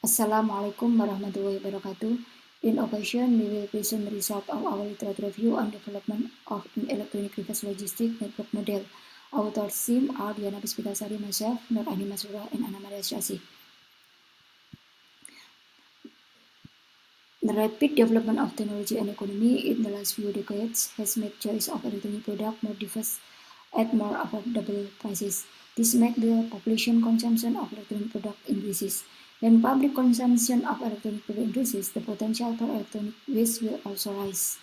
Assalamualaikum warahmatullahi wabarakatuh. In occasion, we will present the result of our literature review on development of an electronic reverse logistic network model. Authors team are Diana Puspitasari, myself, Nur Ani Masura, and Anna Maria Syasi. The rapid development of technology and economy in the last few decades has made choice of electronic product more diverse at more affordable prices. This makes the population consumption of electronic product increases. When public consumption of electronic product increases, the potential for electronic waste will also rise.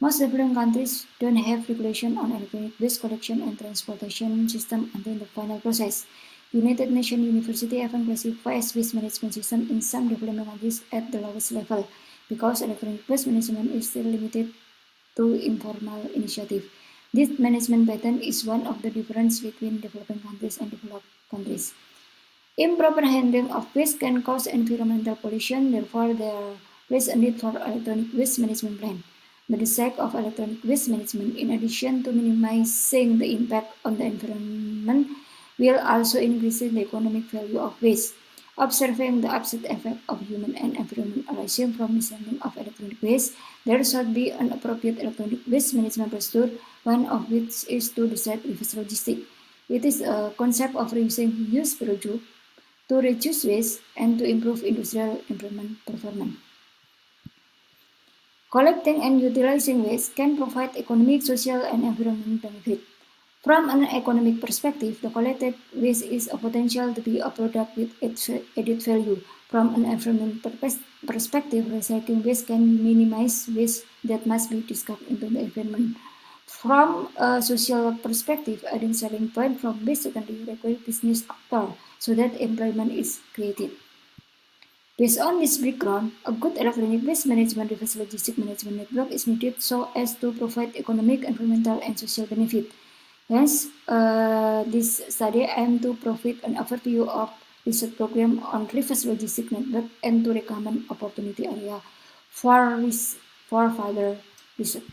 Most developing countries don't have regulation on electronic waste collection and transportation system until the final process. United Nations University even classifies waste management system in some developing countries at the lowest level because electronic waste management is still limited to informal initiative. This management pattern is one of the differences between developing countries and developed countries. Improper handling of waste can cause environmental pollution, therefore there is a need for electronic waste management plan. The sake of electronic waste management, in addition to minimizing the impact on the environment, will also increase the economic value of waste. Observing the opposite effect of human and environment arising from mishandling of electronic waste, there should be an appropriate electronic waste management procedure, one of which is to decide reverse logistics. It is a concept of reusing used product to reduce waste and to improve industrial environment performance. Collecting and utilizing waste can provide economic, social, and environmental benefit. From an economic perspective, the collected waste is a potential to be a product with added value. From an environmental perspective, recycling waste can minimize waste that must be discarded into the environment. From a social perspective, adding selling point from waste secondary require business actor so that employment is created. Based on this background, a good electronic waste management reverse logistic management network is needed so as to provide economic, environmental, and social benefit. Hence, this study aims to provide an overview of research program on reverse logistic network and to recommend opportunity area for further research.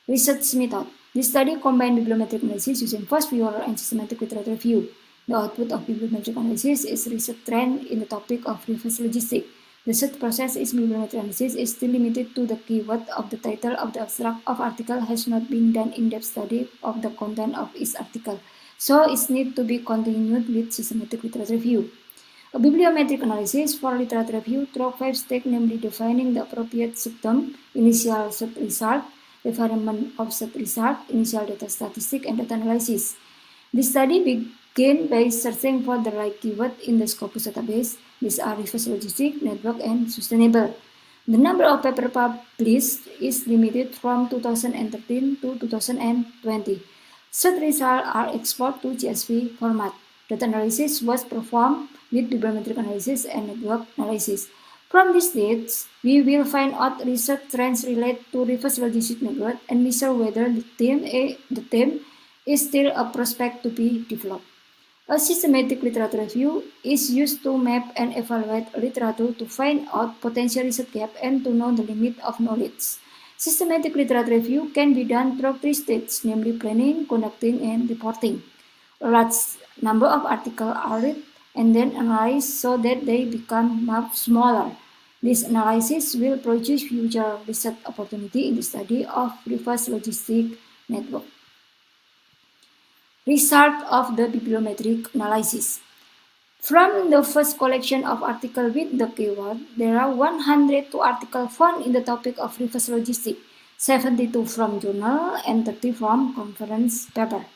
Research method. This study combined bibliometric analysis using fast viewer and systematic literature review. The output of bibliometric analysis is research trend in the topic of reverse logistics. The research process is bibliometric analysis is still limited to the keyword of the title of the abstract of article has not been done in-depth study of the content of each article. So it needs to be continued with systematic literature review. A bibliometric analysis for literature review through 5 steps, namely defining the appropriate subterm, initial sub-result, refinement of sub-result, initial data statistic, and data analysis. This study began by searching for the right keyword in the Scopus database. These are reverse logistic, network, and sustainable. The number of papers published is limited from 2013 to 2020. Search results are exported to CSV format. Data analysis was performed with bibliometric analysis and network analysis. From these dates, we will find out research trends related to reverse logistic network and measure whether the theme is still a prospect to be developed. A systematic literature review is used to map and evaluate literature to find out potential research gaps and to know the limit of knowledge. Systematic literature review can be done through 3 stages, namely planning, conducting, and reporting. A large number of articles are read and then analyzed so that they become much smaller. This analysis will produce future research opportunity in the study of reverse logistic network. Result of the bibliometric analysis. From the first collection of articles with the keyword, there are 102 articles found in the topic of reverse logistics, 72 from journal and 30 from conference paper.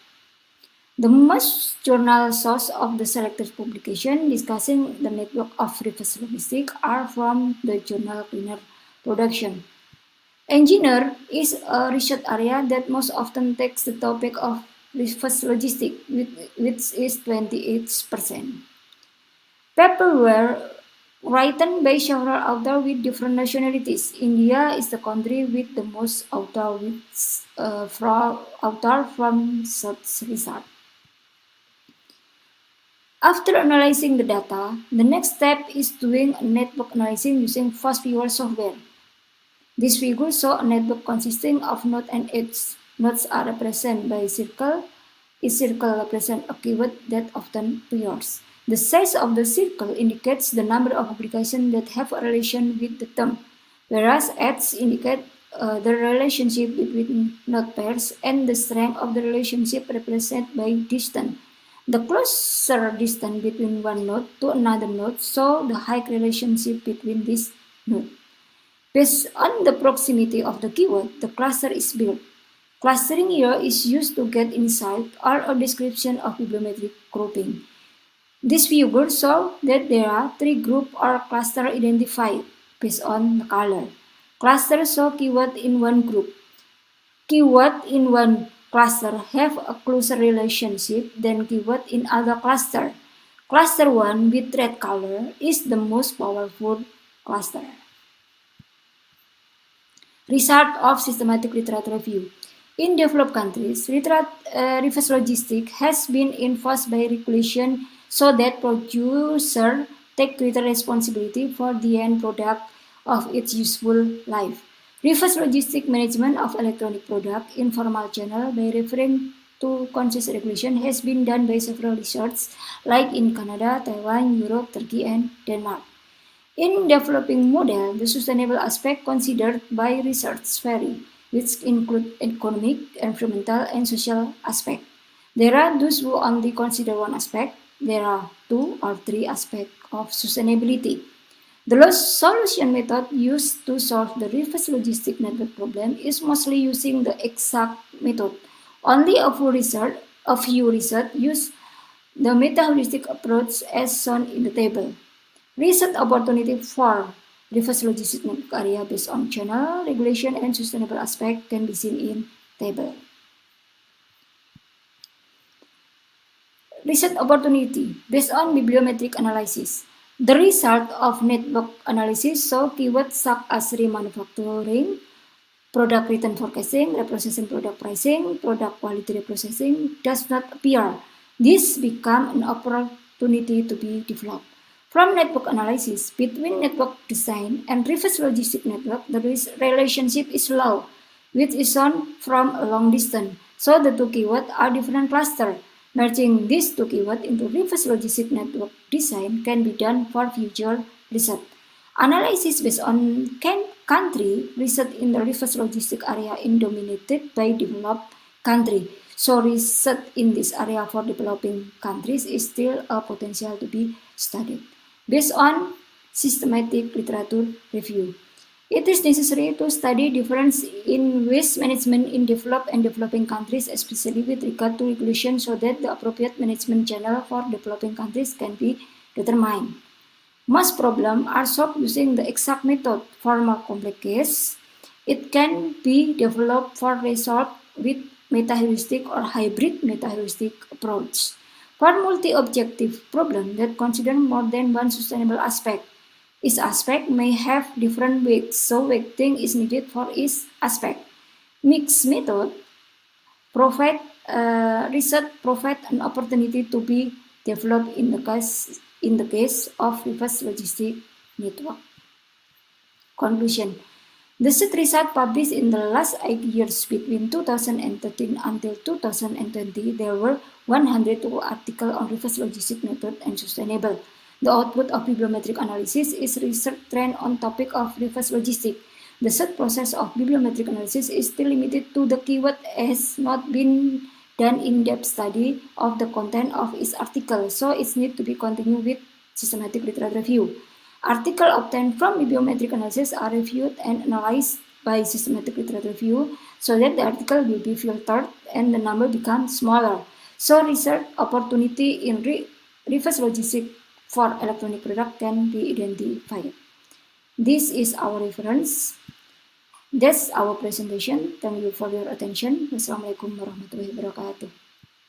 The most journal source of the selected publication discussing the network of reverse logistics are from the journal Cleaner Production. Engineer is a research area that most often takes the topic of reverse logistics, which is 28%. Papers were written by several authors with different nationalities. India is the country with the most authors from such research. After analyzing the data, the next step is doing a network analysis using fast viewer software. This figure shows a network consisting of node and edge. Nodes are represented by circle. Each circle represents a keyword that often appears. The size of the circle indicates the number of publications that have a relation with the term, whereas edges indicate the relationship between node pairs, and the strength of the relationship represented by distance. The closer distance between one node to another node shows the high relationship between these nodes. Based on the proximity of the keyword, the cluster is built. Clustering here is used to get insight or a description of bibliometric grouping. This figure shows that there are three groups or clusters identified based on the color. Clusters show keyword in one group. Keyword in one cluster have a closer relationship than keyword in other cluster. Cluster 1 with red color is the most powerful cluster. Result of systematic literature review. In developed countries, reverse logistics has been enforced by regulation so that producers take greater responsibility for the end product of its useful life. Reverse logistic management of electronic product in formal channel by referring to conscious regulation has been done by several researchers like in Canada, Taiwan, Europe, Turkey, and Denmark. In developing model, the sustainable aspect considered by research vary, which include economic, environmental, and social aspects. There are those who only consider one aspect. There are two or three aspects of sustainability. The solution method used to solve the reverse logistic network problem is mostly using the exact method. Only a few research use the meta-heuristic approach as shown in the table. Research opportunity for reverse logistic network area based on channel, regulation, and sustainable aspect can be seen in table. Research opportunity based on bibliometric analysis. The result of network analysis show keywords such as remanufacturing, product return forecasting, reprocessing product pricing, product quality reprocessing does not appear. This become an opportunity to be developed. From network analysis, between network design and reverse logistic network, the relationship is low, which is shown from a long distance. So the two keywords are different clusters. Merging these two keywords into reverse logistic network design can be done for future research. Analysis based on country research in the reverse logistic area is dominated by developed country. So research in this area for developing countries is still a potential to be studied. Based on systematic literature review, it is necessary to study difference in waste management in developed and developing countries, especially with regard to regulation, so that the appropriate management channel for developing countries can be determined. Most problems are solved using the exact method. For more complex cases, it can be developed for resolve with meta-heuristic or hybrid meta-heuristic approach. For multi-objective problem that consider more than one sustainable aspect, each aspect may have different weights, so weighting is needed for each aspect. Mixed method research provide an opportunity to be developed in the case of reverse logistic network. Conclusion. The set research published in the last 8 years between 2013 until 2020, there were 102 articles on reverse logistic network and sustainable. The output of bibliometric analysis is research trend on topic of reverse logistic. The third process of bibliometric analysis is still limited to the keyword has not been done in-depth study of the content of each article, so it needs to be continued with systematic literature review. Articles obtained from bibliometric analysis are reviewed and analyzed by systematic literature review so that the article will be filtered and the number becomes smaller. So research opportunity in reverse logistic for electronic product can be identified. This is our reference. That's our presentation. Thank you for your attention. Wassalamualaikum warahmatullahi wabarakatuh.